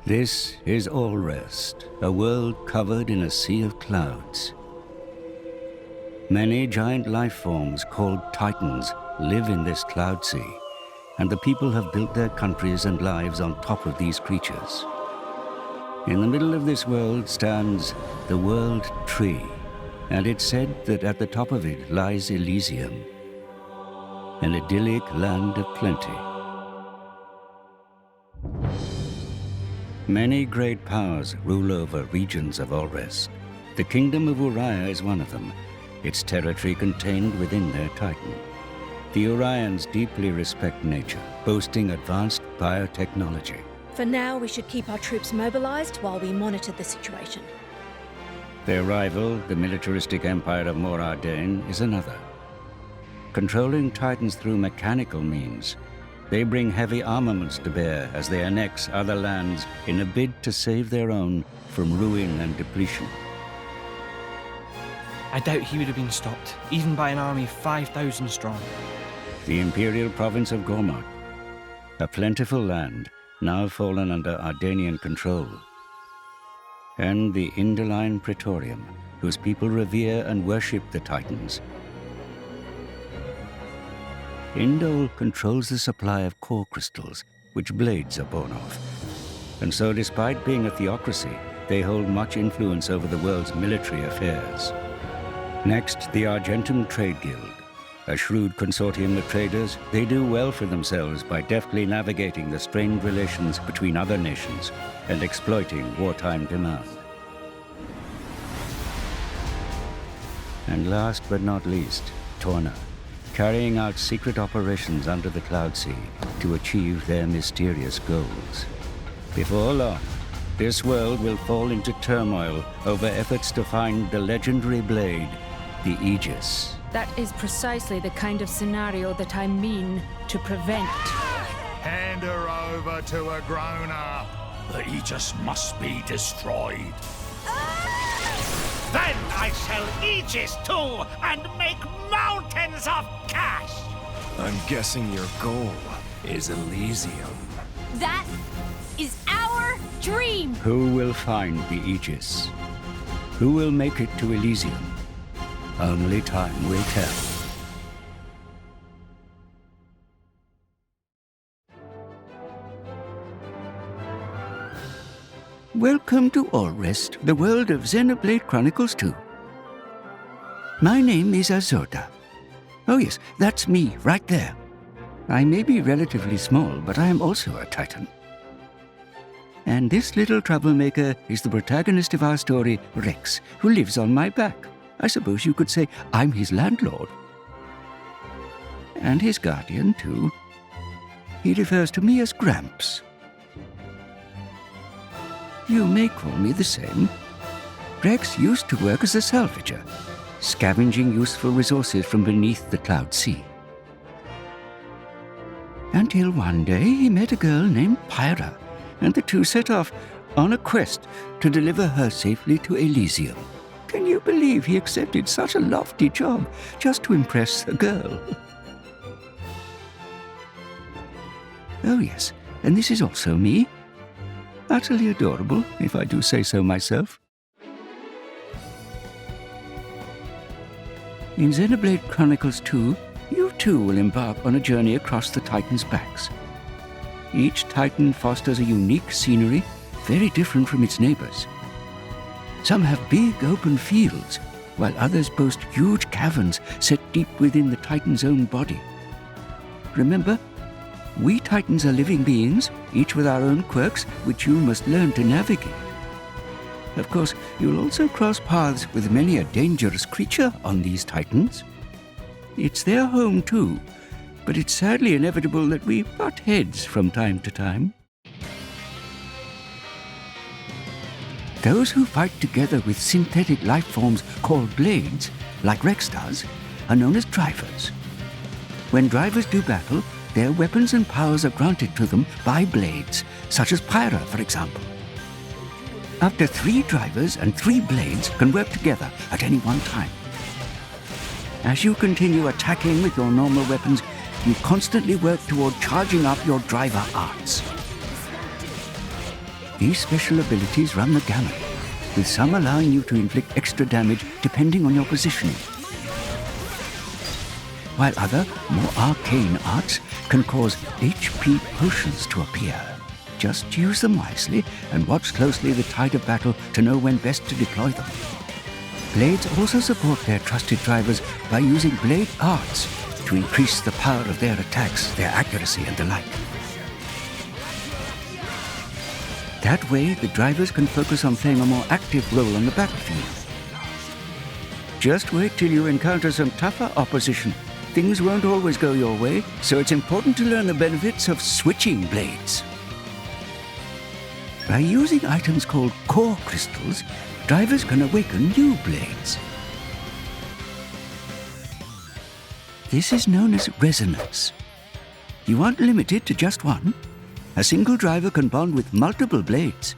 This is Allrest, a world covered in a sea of clouds. Many giant life forms called Titans live in this cloud sea, and the people have built their countries and lives on top of these creatures. In the middle of this world stands the World Tree, and it's said that at the top of it lies Elysium, an idyllic land of plenty. Many great powers rule over regions of Allrest. The kingdom of Uriah is one of them, its territory contained within their Titan. The Urians deeply respect nature, boasting advanced biotechnology. For now, we should keep our troops mobilized while we monitor the situation. Their rival, the militaristic empire of Moradane, is another. Controlling Titans through mechanical means, they bring heavy armaments to bear as they annex other lands in a bid to save their own from ruin and depletion. I doubt he would have been stopped, even by an army 5,000 strong. The imperial province of Gormod, a plentiful land now fallen under Ardanian control. And the Indoline Praetorium, whose people revere and worship the Titans. Indol controls the supply of core crystals, which blades are born of. And so despite being a theocracy, they hold much influence over the world's military affairs. Next, the Argentum Trade Guild. A shrewd consortium of traders, they do well for themselves by deftly navigating the strained relations between other nations and exploiting wartime demand. And last but not least, Torna, carrying out secret operations under the Cloud Sea to achieve their mysterious goals. Before long, this world will fall into turmoil over efforts to find the legendary blade, the Aegis. That is precisely the kind of scenario that I mean to prevent. Hand her over to a grown-up. The Aegis must be destroyed. Then I shall Aegis too and make mountains of cash! I'm guessing your goal is Elysium. That is our dream! Who will find the Aegis? Who will make it to Elysium? Only time will tell. Welcome to Allrest, the world of Xenoblade Chronicles 2. My name is Azorda. Oh yes, that's me, right there. I may be relatively small, but I am also a Titan. And this little troublemaker is the protagonist of our story, Rex, who lives on my back. I suppose you could say I'm his landlord. And his guardian, too. He refers to me as Gramps. You may call me the same. Rex used to work as a salvager, scavenging useful resources from beneath the Cloud Sea. Until one day he met a girl named Pyra, and the two set off on a quest to deliver her safely to Elysium. Can you believe he accepted such a lofty job just to impress a girl? Oh yes, and this is also me. Utterly adorable, if I do say so myself. In Xenoblade Chronicles 2, you too will embark on a journey across the Titans' backs. Each Titan fosters a unique scenery, very different from its neighbors. Some have big open fields, while others boast huge caverns set deep within the Titan's own body. Remember, we Titans are living beings, each with our own quirks, which you must learn to navigate. Of course, you'll also cross paths with many a dangerous creature on these Titans. It's their home too, but it's sadly inevitable that we butt heads from time to time. Those who fight together with synthetic life forms called blades, like Rex does, are known as drivers. When drivers do battle, their weapons and powers are granted to them by blades, such as Pyra, for example. Up to 3 drivers and 3 blades can work together at any one time. As you continue attacking with your normal weapons, you constantly work toward charging up your driver arts. These special abilities run the gamut, with some allowing you to inflict extra damage depending on your positioning, while other, more arcane arts can cause HP potions to appear. Just use them wisely and watch closely the tide of battle to know when best to deploy them. Blades also support their trusted drivers by using blade arts to increase the power of their attacks, their accuracy and the like. That way, the drivers can focus on playing a more active role on the battlefield. Just wait till you encounter some tougher opposition. Things won't always go your way, so it's important to learn the benefits of switching blades. By using items called core crystals, drivers can awaken new blades. This is known as resonance. You aren't limited to just one. A single driver can bond with multiple blades.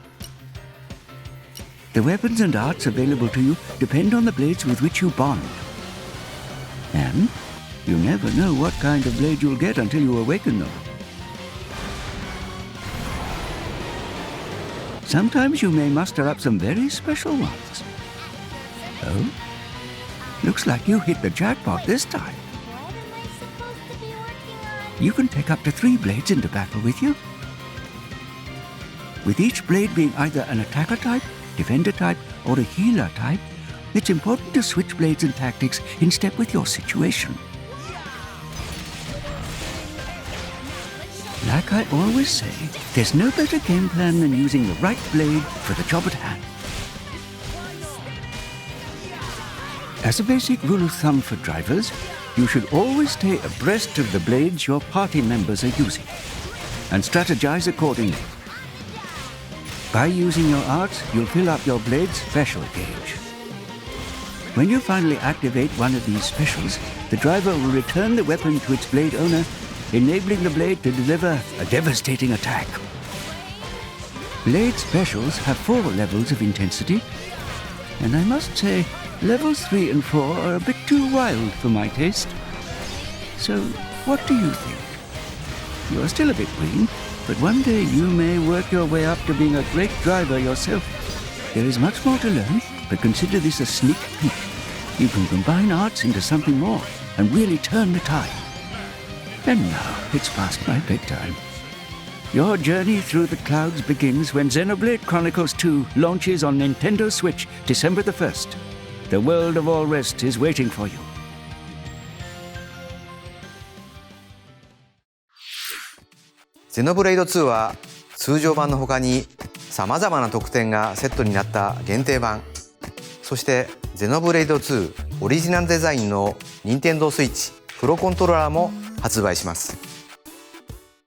The weapons and arts available to you depend on the blades with which you bond. And you never know what kind of blade you'll get until you awaken them. Sometimes you may muster up some very special ones. Oh? Looks like you hit the jackpot this time. You can take up to 3 blades into battle with you, with each blade being either an attacker type, defender type, or a healer type. It's important to switch blades and tactics in step with your situation. Like I always say, there's no better game plan than using the right blade for the job at hand. As a basic rule of thumb for drivers, you should always stay abreast of the blades your party members are using, and strategize accordingly. By using your arts, you'll fill up your blade's special gauge. When you finally activate one of these specials, the driver will return the weapon to its blade owner, enabling the blade to deliver a devastating attack. Blade specials have 4 levels of intensity, and I must say, levels 3 and 4 are a bit too wild for my taste. So, what do you think? You are still a bit green, but one day you may work your way up to being a great driver yourself. There is much more to learn, but consider this a sneak peek. You can combine arts into something more and really turn the tide. And now it's past my bedtime. Your journey through the clouds begins when Xenoblade Chronicles 2 launches on Nintendo Switch December the 1st. The world of all rest is waiting for you. Xenoblade 2は通常版の他に様々な特典がセットになった限定版、そしてXenoblade 2オリジナルデザインの Nintendo Switch プロコントローラーも発売します。